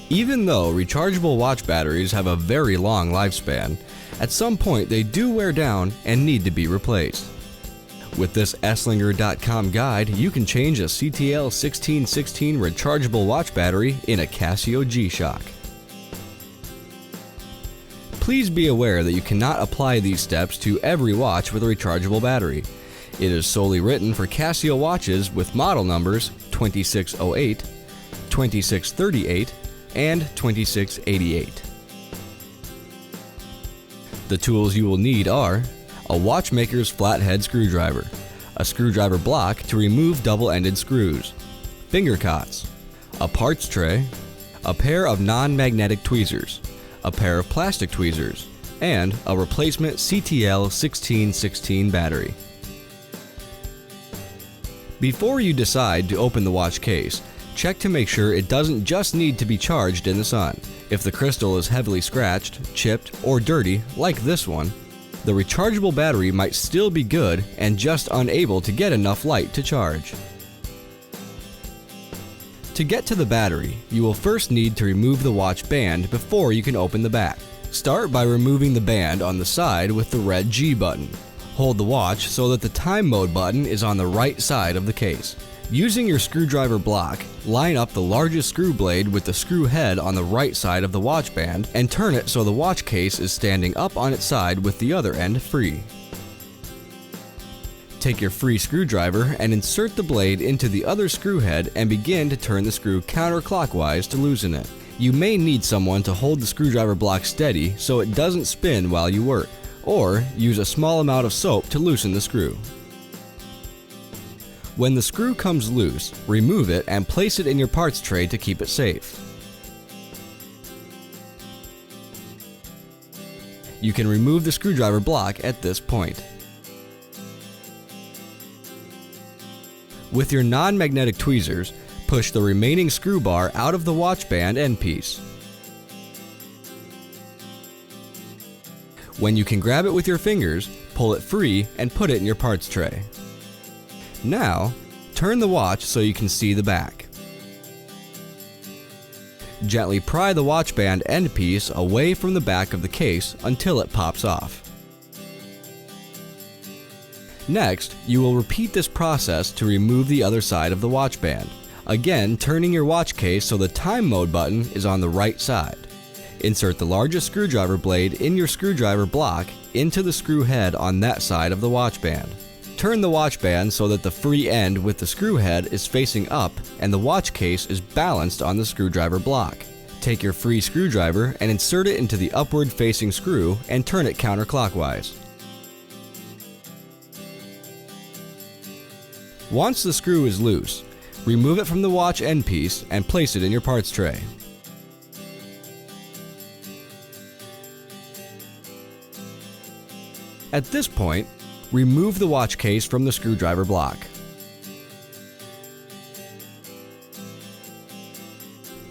Even though rechargeable watch batteries have a very long lifespan, at some point they do wear down and need to be replaced. With this Esslinger.com guide, you can change a CTL1616 rechargeable watch battery in a Casio G-Shock. Please be aware that you cannot apply these steps to every watch with a rechargeable battery. It is solely written for Casio watches with model numbers 2608, 2638, and 2688. The tools you will need are a watchmaker's flathead screwdriver, a screwdriver block to remove double-ended screws, finger cots, a parts tray, a pair of non-magnetic tweezers, a pair of plastic tweezers, and a replacement CTL1616 battery. Before you decide to open the watch case, check to make sure it doesn't just need to be charged in the sun. If the crystal is heavily scratched, chipped, or dirty, like this one, the rechargeable battery might still be good and just unable to get enough light to charge. To get to the battery, you will first need to remove the watch band before you can open the back. Start by removing the band on the side with the red G button. Hold the watch so that the time mode button is on the right side of the case. Using your screwdriver block, line up the largest screw blade with the screw head on the right side of the watch band and turn it so the watch case is standing up on its side with the other end free. Take your free screwdriver and insert the blade into the other screw head and begin to turn the screw counterclockwise to loosen it. You may need someone to hold the screwdriver block steady so it doesn't spin while you work, or use a small amount of soap to loosen the screw. When the screw comes loose, remove it and place it in your parts tray to keep it safe. You can remove the screwdriver block at this point. With your non-magnetic tweezers, push the remaining screw bar out of the watch band end piece. When you can grab it with your fingers, pull it free and put it in your parts tray. Now, turn the watch so you can see the back. Gently pry the watch band end piece away from the back of the case until it pops off. Next, you will repeat this process to remove the other side of the watch band, again turning your watch case so the time mode button is on the right side. Insert the largest screwdriver blade in your screwdriver block into the screw head on that side of the watch band. Turn the watch band so that the free end with the screw head is facing up and the watch case is balanced on the screwdriver block. Take your free screwdriver and insert it into the upward facing screw and turn it counterclockwise. Once the screw is loose, remove it from the watch end piece and place it in your parts tray. At this point, remove the watch case from the screwdriver block.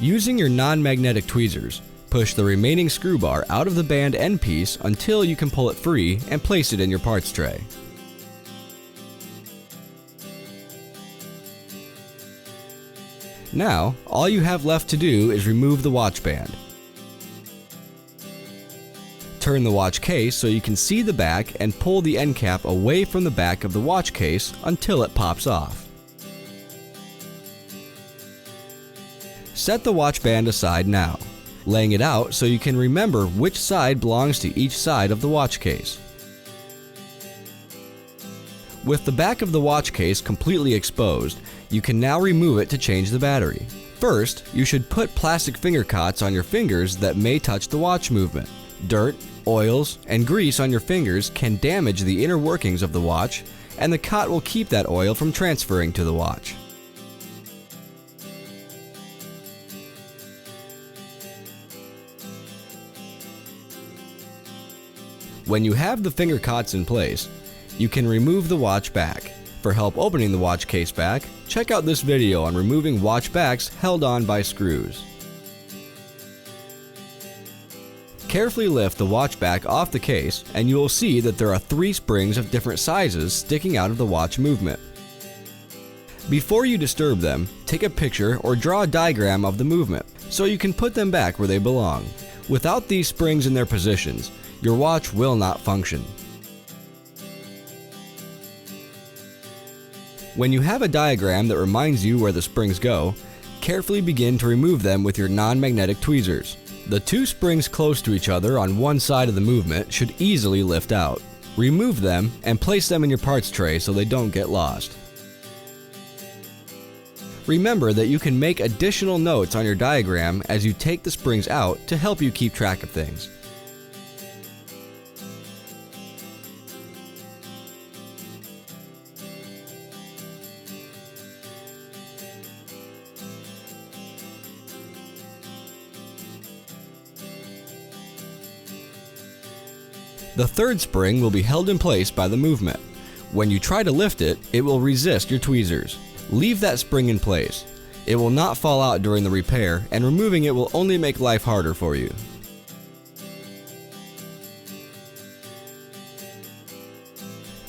Using your non-magnetic tweezers, push the remaining screw bar out of the band end piece until you can pull it free and place it in your parts tray. Now, all you have left to do is remove the watch band. Turn the watch case so you can see the back and pull the end cap away from the back of the watch case until it pops off. Set the watch band aside now, laying it out so you can remember which side belongs to each side of the watch case. With the back of the watch case completely exposed, you can now remove it to change the battery. First, you should put plastic finger cots on your fingers that may touch the watch movement. Dirt, oils, and grease on your fingers can damage the inner workings of the watch, and the cot will keep that oil from transferring to the watch. When you have the finger cots in place, you can remove the watch back. For help opening the watch case back, check out this video on removing watch backs held on by screws. Carefully lift the watch back off the case and you will see that there are 3 springs of different sizes sticking out of the watch movement. Before you disturb them, take a picture or draw a diagram of the movement. so you can put them back where they belong. Without these springs in their positions, your watch will not function. When you have a diagram that reminds you where the springs go, carefully begin to remove them with your non-magnetic tweezers. The two springs close to each other on one side of the movement should easily lift out. Remove them and place them in your parts tray so they don't get lost. Remember that you can make additional notes on your diagram as you take the springs out to help you keep track of things. The third spring will be held in place by the movement. When you try to lift it, it will resist your tweezers. Leave that spring in place. It will not fall out during the repair, and removing it will only make life harder for you.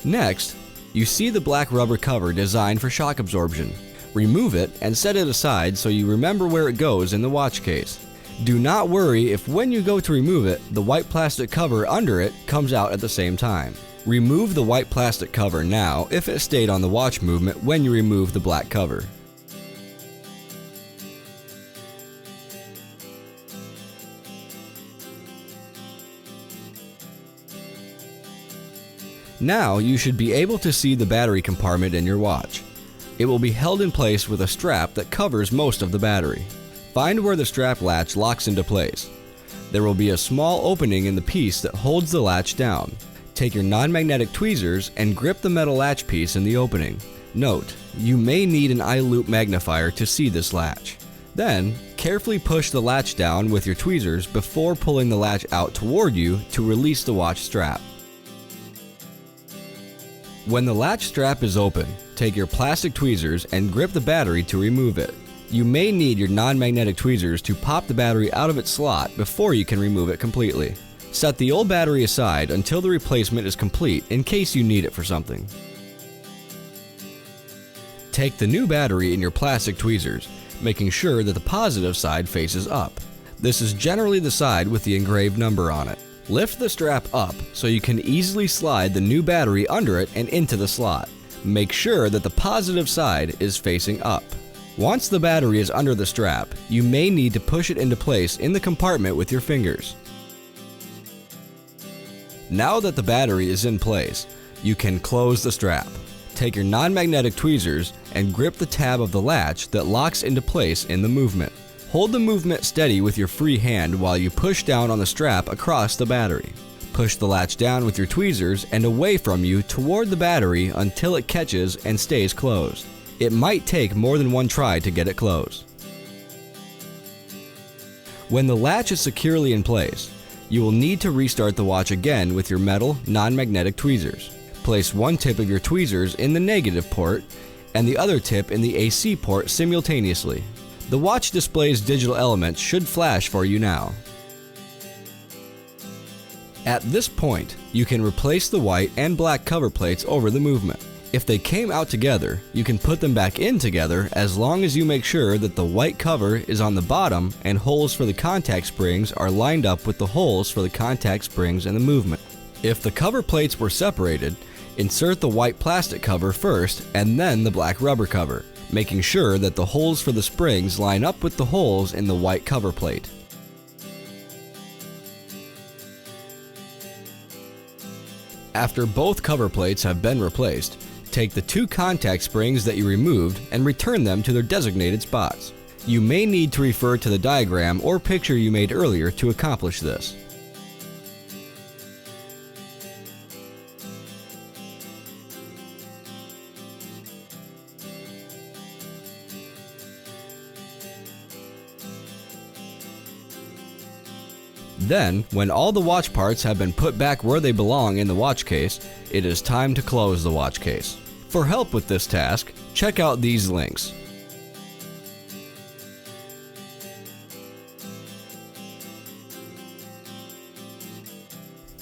Next, you see the black rubber cover designed for shock absorption. Remove it and set it aside so you remember where it goes in the watch case. Do not worry if when you go to remove it, the white plastic cover under it comes out at the same time. Remove the white plastic cover now if it stayed on the watch movement when you remove the black cover. Now you should be able to see the battery compartment in your watch. It will be held in place with a strap that covers most of the battery. Find where the strap latch locks into place. There will be a small opening in the piece that holds the latch down. Take your non-magnetic tweezers and grip the metal latch piece in the opening. Note, you may need an eye loop magnifier to see this latch. Then, carefully push the latch down with your tweezers before pulling the latch out toward you to release the watch strap. When the latch strap is open, take your plastic tweezers and grip the battery to remove it. You may need your non-magnetic tweezers to pop the battery out of its slot before you can remove it completely. Set the old battery aside until the replacement is complete in case you need it for something. Take the new battery in your plastic tweezers, making sure that the positive side faces up. This is generally the side with the engraved number on it. Lift the strap up so you can easily slide the new battery under it and into the slot. Make sure that the positive side is facing up. Once the battery is under the strap, you may need to push it into place in the compartment with your fingers. Now that the battery is in place, you can close the strap. Take your non-magnetic tweezers and grip the tab of the latch that locks into place in the movement. Hold the movement steady with your free hand while you push down on the strap across the battery. Push the latch down with your tweezers and away from you toward the battery until it catches and stays closed. It might take more than one try to get it closed. When the latch is securely in place, you will need to restart the watch again with your metal, non-magnetic tweezers. Place one tip of your tweezers in the negative port and the other tip in the AC port simultaneously. The watch display's digital elements should flash for you now. At this point, you can replace the white and black cover plates over the movement. If they came out together, you can put them back in together as long as you make sure that the white cover is on the bottom and holes for the contact springs are lined up with the holes for the contact springs in the movement. If the cover plates were separated, insert the white plastic cover first and then the black rubber cover, making sure that the holes for the springs line up with the holes in the white cover plate. After both cover plates have been replaced, take the two contact springs that you removed and return them to their designated spots. You may need to refer to the diagram or picture you made earlier to accomplish this. Then, when all the watch parts have been put back where they belong in the watch case, it is time to close the watch case. For help with this task, check out these links.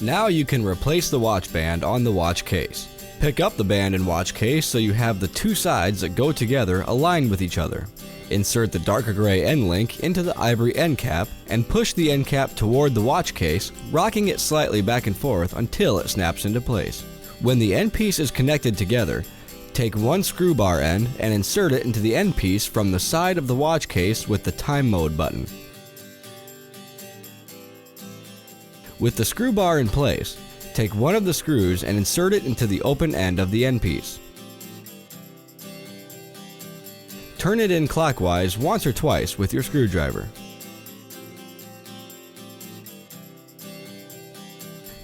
Now you can replace the watch band on the watch case. Pick up the band and watch case so you have the two sides that go together aligned with each other. Insert the darker gray end link into the ivory end cap and push the end cap toward the watch case, rocking it slightly back and forth until it snaps into place. When the end piece is connected together, take one screw bar end and insert it into the end piece from the side of the watch case with the time mode button. With the screw bar in place, take one of the screws and insert it into the open end of the end piece. Turn it in clockwise once or twice with your screwdriver.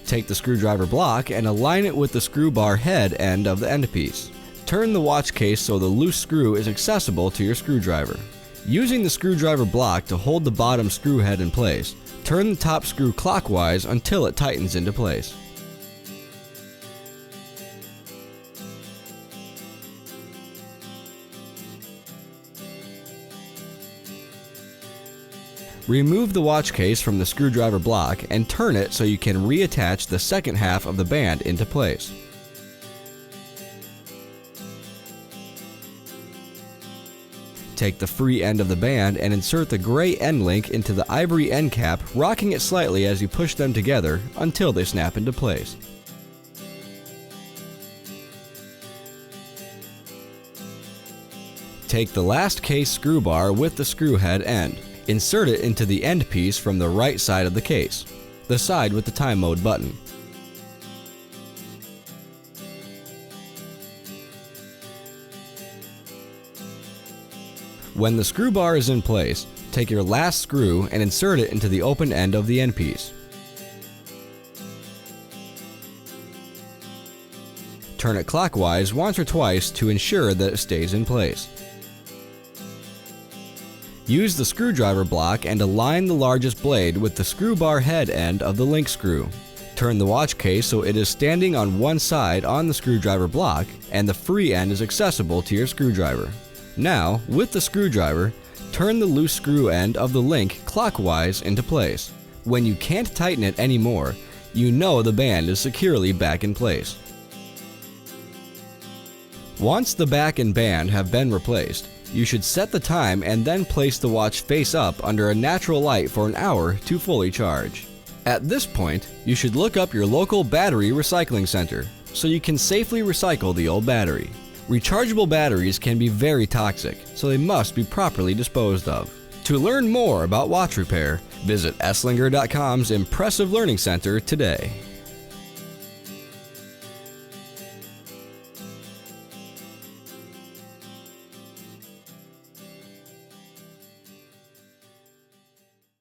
Take the screwdriver block and align it with the screw bar head end of the end piece. Turn the watch case so the loose screw is accessible to your screwdriver. Using the screwdriver block to hold the bottom screw head in place, turn the top screw clockwise until it tightens into place. Remove the watch case from the screwdriver block and turn it so you can reattach the second half of the band into place. Take the free end of the band and insert the gray end link into the ivory end cap, rocking it slightly as you push them together until they snap into place. Take the last case screw bar with the screw head end. Insert it into the end piece from the right side of the case, the side with the time mode button. When the screw bar is in place, take your last screw and insert it into the open end of the end piece. Turn it clockwise once or twice to ensure that it stays in place. Use the screwdriver block and align the largest blade with the screw bar head end of the link screw. Turn the watch case so it is standing on one side on the screwdriver block and the free end is accessible to your screwdriver. Now, with the screwdriver, turn the loose screw end of the link clockwise into place. When you can't tighten it anymore, you know the band is securely back in place. Once the back and band have been replaced, you should set the time and then place the watch face up under a natural light for an hour to fully charge. At this point, you should look up your local battery recycling center so you can safely recycle the old battery. Rechargeable batteries can be very toxic, so they must be properly disposed of. To learn more about watch repair, visit Esslinger.com's impressive learning center today.